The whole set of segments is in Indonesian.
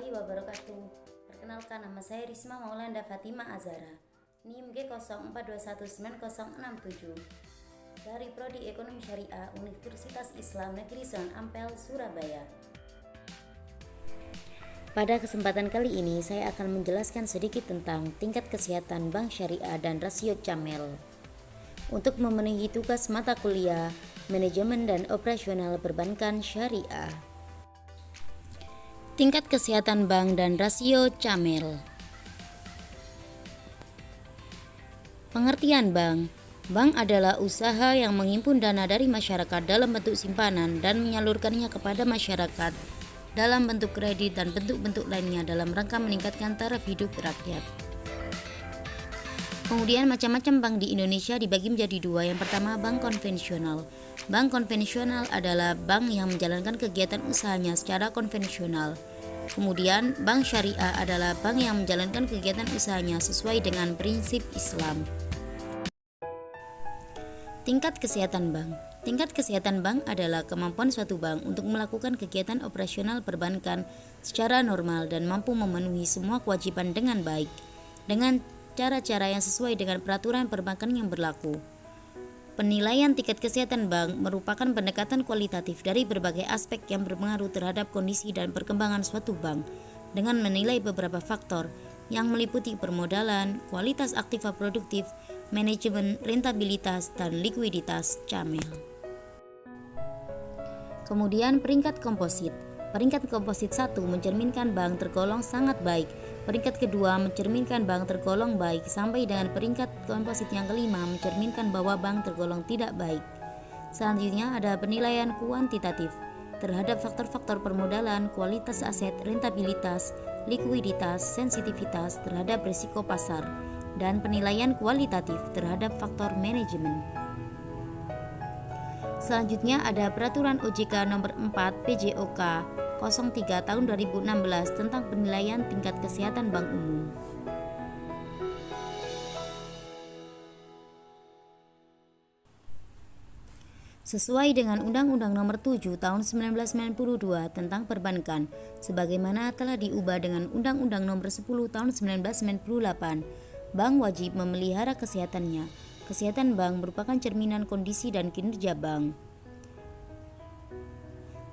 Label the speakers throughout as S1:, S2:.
S1: warahmatullahi wabarakatuh. Perkenalkan, nama saya Risma Maulanda Fatima Azara, NIM G04219067 dari Prodi Ekonomi Syariah Universitas Islam Negeri Sunan Ampel, Surabaya. Pada kesempatan kali ini saya akan menjelaskan sedikit tentang tingkat kesehatan bank syariah dan rasio camel. Untuk memenuhi tugas mata kuliah Manajemen dan Operasional Perbankan Syariah. Tingkat kesehatan bank dan rasio camel. Pengertian bank. Bank adalah usaha yang menghimpun dana dari masyarakat dalam bentuk simpanan dan menyalurkannya kepada masyarakat dalam bentuk kredit dan bentuk-bentuk lainnya dalam rangka meningkatkan taraf hidup rakyat. Kemudian macam-macam bank di Indonesia dibagi menjadi dua. Yang pertama, bank konvensional. Bank konvensional adalah bank yang menjalankan kegiatan usahanya secara konvensional. Kemudian, bank syariah adalah bank yang menjalankan kegiatan usahanya sesuai dengan prinsip Islam. Tingkat kesehatan bank. Tingkat kesehatan bank adalah kemampuan suatu bank untuk melakukan kegiatan operasional perbankan secara normal dan mampu memenuhi semua kewajiban dengan baik, dengan cara-cara yang sesuai dengan peraturan perbankan yang berlaku. Penilaian tingkat kesehatan bank merupakan pendekatan kualitatif dari berbagai aspek yang berpengaruh terhadap kondisi dan perkembangan suatu bank dengan menilai beberapa faktor yang meliputi permodalan, kualitas aktiva produktif, manajemen, rentabilitas, dan likuiditas camel. Kemudian peringkat komposit. Peringkat komposit 1 mencerminkan bank tergolong sangat baik. Peringkat kedua mencerminkan bank tergolong baik sampai dengan peringkat komposit yang kelima mencerminkan bahwa bank tergolong tidak baik. Selanjutnya ada penilaian kuantitatif terhadap faktor-faktor permodalan, kualitas aset, rentabilitas, likuiditas, sensitivitas terhadap risiko pasar, dan penilaian kualitatif terhadap faktor manajemen. Selanjutnya ada Peraturan OJK Nomor 4 PJOK 03 Tahun 2016 tentang penilaian tingkat kesehatan bank umum. Sesuai dengan Undang-Undang Nomor 7 Tahun 1992 tentang perbankan, sebagaimana telah diubah dengan Undang-Undang Nomor 10 Tahun 1998, bank wajib memelihara kesehatannya. Kesehatan bank merupakan cerminan kondisi dan kinerja bank.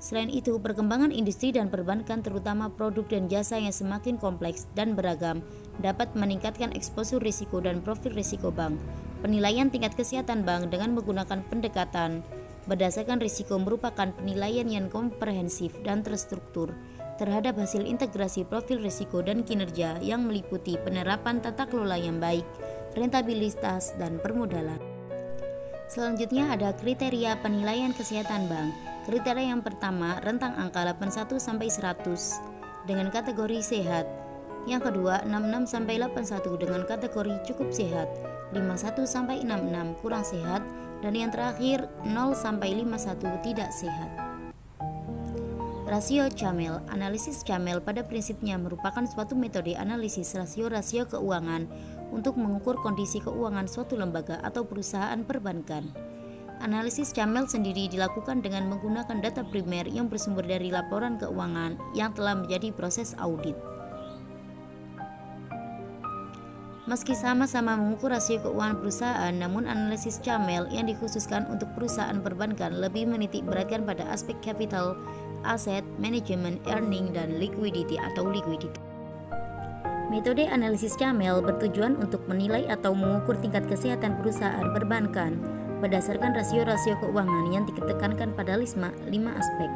S1: Selain itu, perkembangan industri dan perbankan terutama produk dan jasa yang semakin kompleks dan beragam dapat meningkatkan eksposur risiko dan profil risiko bank. Penilaian tingkat kesehatan bank dengan menggunakan pendekatan berdasarkan risiko merupakan penilaian yang komprehensif dan terstruktur terhadap hasil integrasi profil risiko dan kinerja yang meliputi penerapan tata kelola yang baik, rentabilitas, dan permodalan. Selanjutnya ada kriteria penilaian kesehatan bank. Kriteria yang pertama, rentang angka 81 sampai 100 dengan kategori sehat. Yang kedua, 66 sampai 81 dengan kategori cukup sehat, 51 sampai 66 kurang sehat, dan yang terakhir 0 sampai 51 tidak sehat. Rasio camel. Analisis camel pada prinsipnya merupakan suatu metode analisis rasio-rasio keuangan untuk mengukur kondisi keuangan suatu lembaga atau perusahaan perbankan. Analisis camel sendiri dilakukan dengan menggunakan data primer yang bersumber dari laporan keuangan yang telah menjadi proses audit. Meski sama-sama mengukur rasio keuangan perusahaan, namun analisis camel yang dikhususkan untuk perusahaan perbankan lebih menitik beratkan pada aspek capital, aset, manajemen, earning, dan liquidity atau likuiditas. Metode analisis camel bertujuan untuk menilai atau mengukur tingkat kesehatan perusahaan perbankan berdasarkan rasio-rasio keuangan yang ditekankan pada 5 aspek,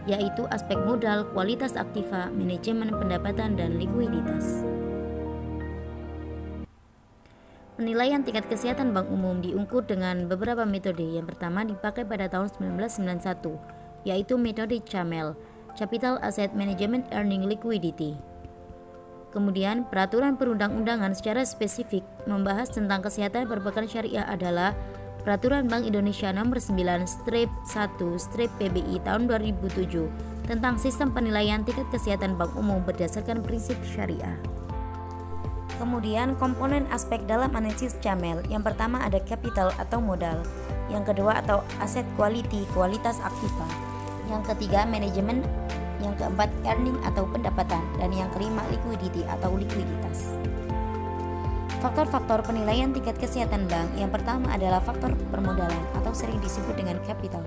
S1: yaitu aspek modal, kualitas aktiva, manajemen pendapatan, dan likuiditas. Penilaian tingkat kesehatan bank umum diukur dengan beberapa metode. Yang pertama dipakai pada tahun 1991, yaitu metode camel, Capital Asset Management Earning Liquidity. Kemudian, peraturan perundang-undangan secara spesifik membahas tentang kesehatan perbankan syariah adalah Peraturan Bank Indonesia Nomor 9/1/PBI Tahun 2007 tentang sistem penilaian tingkat kesehatan bank umum berdasarkan prinsip syariah. Kemudian, komponen aspek dalam analisis camel. Yang pertama ada capital atau modal. Yang kedua atau aset quality, kualitas aktiva. Yang ketiga, manajemen yang keempat earning atau pendapatan, dan yang kelima liquidity atau likuiditas. Faktor-faktor penilaian tingkat kesehatan bank yang pertama adalah faktor permodalan atau sering disebut dengan capital.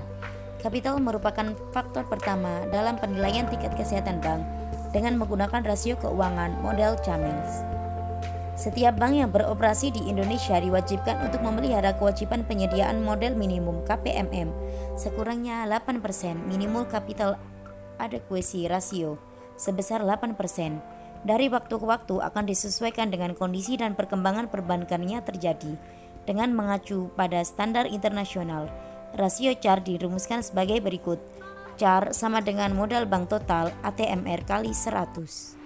S1: Capital merupakan faktor pertama dalam penilaian tingkat kesehatan bank dengan menggunakan rasio keuangan model Chamels. Setiap bank yang beroperasi di Indonesia diwajibkan untuk memelihara kewajiban penyediaan model minimum KPMM sekurangnya 8% minimal capital adequacy ratio sebesar 8%. Dari waktu ke waktu akan disesuaikan dengan kondisi dan perkembangan perbankannya terjadi. Dengan mengacu pada standar internasional, rasio CAR dirumuskan sebagai berikut. CAR sama dengan modal bank total ATMR kali 100.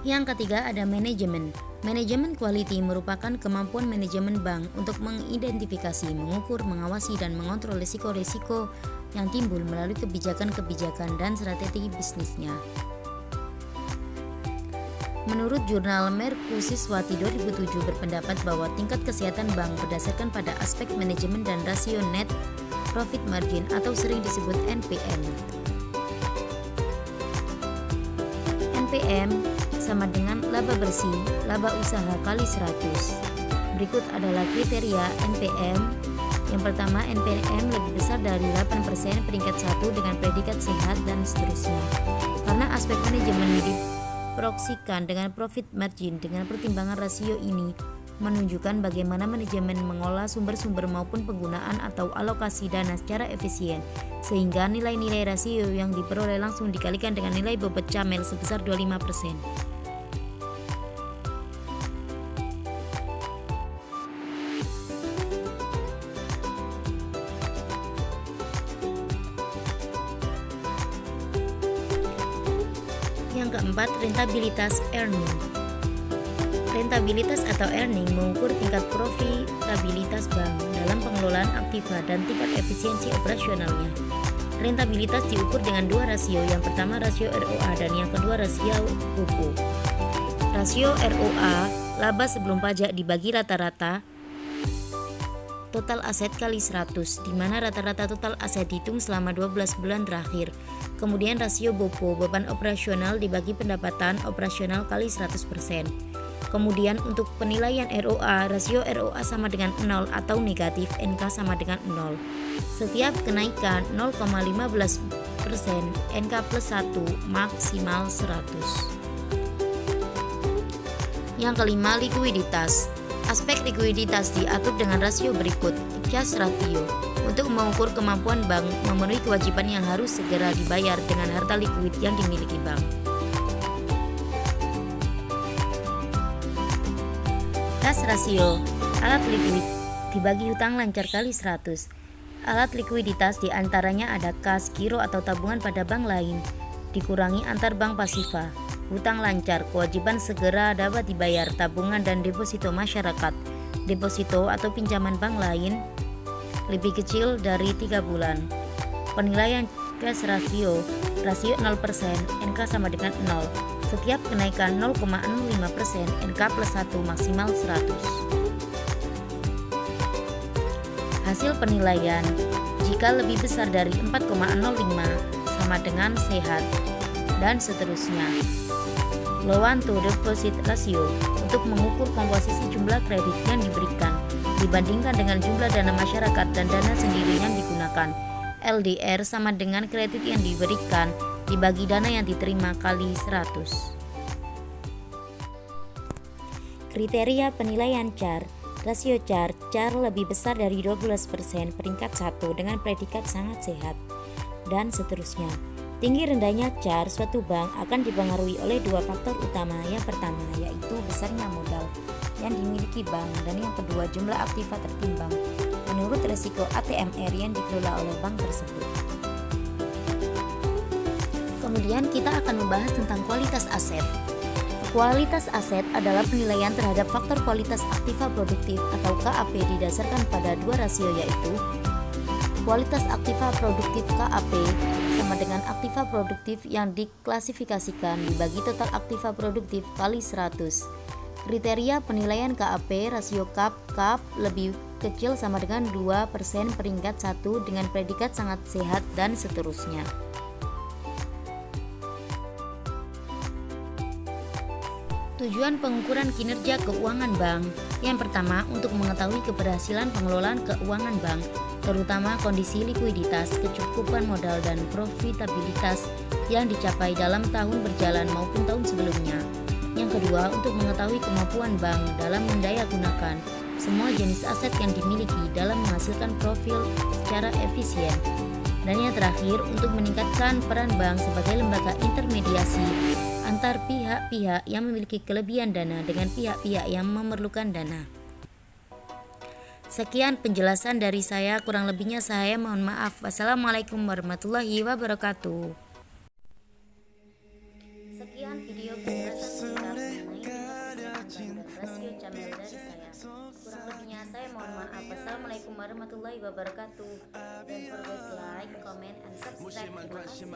S1: Yang ketiga ada manajemen. Manajemen quality merupakan kemampuan manajemen bank untuk mengidentifikasi, mengukur, mengawasi, dan mengontrol risiko-risiko yang timbul melalui kebijakan-kebijakan dan strategi bisnisnya. Menurut jurnal Merkusiswati 2007 berpendapat bahwa tingkat kesehatan bank berdasarkan pada aspek manajemen dan rasio net profit margin atau sering disebut NPM. NPM sama dengan laba bersih, laba usaha kali 100. Berikut adalah kriteria NPM. Yang pertama, NPM lebih besar dari 8% peringkat 1 dengan predikat sehat dan seterusnya. Karena aspek manajemen diproksikan dengan profit margin dengan pertimbangan rasio ini menunjukkan bagaimana manajemen mengolah sumber-sumber maupun penggunaan atau alokasi dana secara efisien, sehingga nilai-nilai rasio yang diperoleh langsung dikalikan dengan nilai bobot Chamel sebesar 25%. Yang keempat, rentabilitas earning. Rentabilitas atau earning mengukur tingkat profitabilitas bank dalam pengelolaan aktiva dan tingkat efisiensi operasionalnya. Rentabilitas diukur dengan dua rasio, yang pertama rasio ROA dan yang kedua rasio UPU. Rasio ROA, laba sebelum pajak dibagi rata-rata total aset kali 100, di mana rata-rata total aset dihitung selama 12 bulan terakhir. Kemudian rasio BOPO, beban operasional dibagi pendapatan operasional kali 100%. Kemudian untuk penilaian ROA, rasio ROA sama dengan 0 atau negatif, NK sama dengan 0. Setiap kenaikan 0,15%, NK plus 1 maksimal 100. Yang kelima, likuiditas. Aspek likuiditas diatur dengan rasio berikut. Cash ratio untuk mengukur kemampuan bank memenuhi kewajiban yang harus segera dibayar dengan harta likuid yang dimiliki bank. Cash ratio, alat likuid dibagi hutang lancar kali 100. Alat likuiditas diantaranya ada kas, giro atau tabungan pada bank lain, dikurangi antar bank pasifa. Hutang lancar, kewajiban segera dapat dibayar, tabungan dan deposito masyarakat. Deposito atau pinjaman bank lain lebih kecil dari 3 bulan. Penilaian cash ratio, rasio 0%, NK sama dengan 0. Setiap kenaikan 0,05%, NK plus 1 maksimal 100. Hasil penilaian, jika lebih besar dari 4,05 sama dengan sehat, dan seterusnya. Loan to deposit ratio untuk mengukur komposisi jumlah kredit yang diberikan dibandingkan dengan jumlah dana masyarakat dan dana sendiri yang digunakan. LDR sama dengan kredit yang diberikan dibagi dana yang diterima kali 100. Kriteria penilaian CAR. Rasio CAR lebih besar dari 12% peringkat 1 dengan predikat sangat sehat, dan seterusnya. Tinggi rendahnya CAR suatu bank akan dipengaruhi oleh dua faktor utama. Yang pertama yaitu besarnya modal yang dimiliki bank, dan yang kedua jumlah aktiva tertimbang menurut resiko ATMR yang dikelola oleh bank tersebut. Kemudian kita akan membahas tentang kualitas aset. Kualitas aset adalah penilaian terhadap faktor kualitas aktiva produktif atau KAP didasarkan pada dua rasio, yaitu kualitas aktiva produktif KAP sama dengan aktiva produktif yang diklasifikasikan dibagi total aktiva produktif kali 100. Kriteria penilaian KAP, rasio KAP lebih kecil sama dengan 2% peringkat 1 dengan predikat sangat sehat, dan seterusnya. Tujuan pengukuran kinerja keuangan bank. Yang pertama, untuk mengetahui keberhasilan pengelolaan keuangan bank, terutama kondisi likuiditas, kecukupan modal, dan profitabilitas yang dicapai dalam tahun berjalan maupun tahun sebelumnya. Yang kedua, untuk mengetahui kemampuan bank dalam mendayagunakan semua jenis aset yang dimiliki dalam menghasilkan profil secara efisien. Dan yang terakhir, untuk meningkatkan peran bank sebagai lembaga intermediasi antar pihak-pihak yang memiliki kelebihan dana dengan pihak-pihak yang memerlukan dana. Sekian penjelasan dari saya, kurang lebihnya saya mohon maaf. Wassalamualaikum warahmatullahi wabarakatuh. Sekian video penjelasan singkat mengenai rasio channel dari saya. Kurang lebihnya saya mohon maaf. Wassalamualaikum warahmatullahi wabarakatuh. Don't forget like, comment, and subscribe. Terima kasih.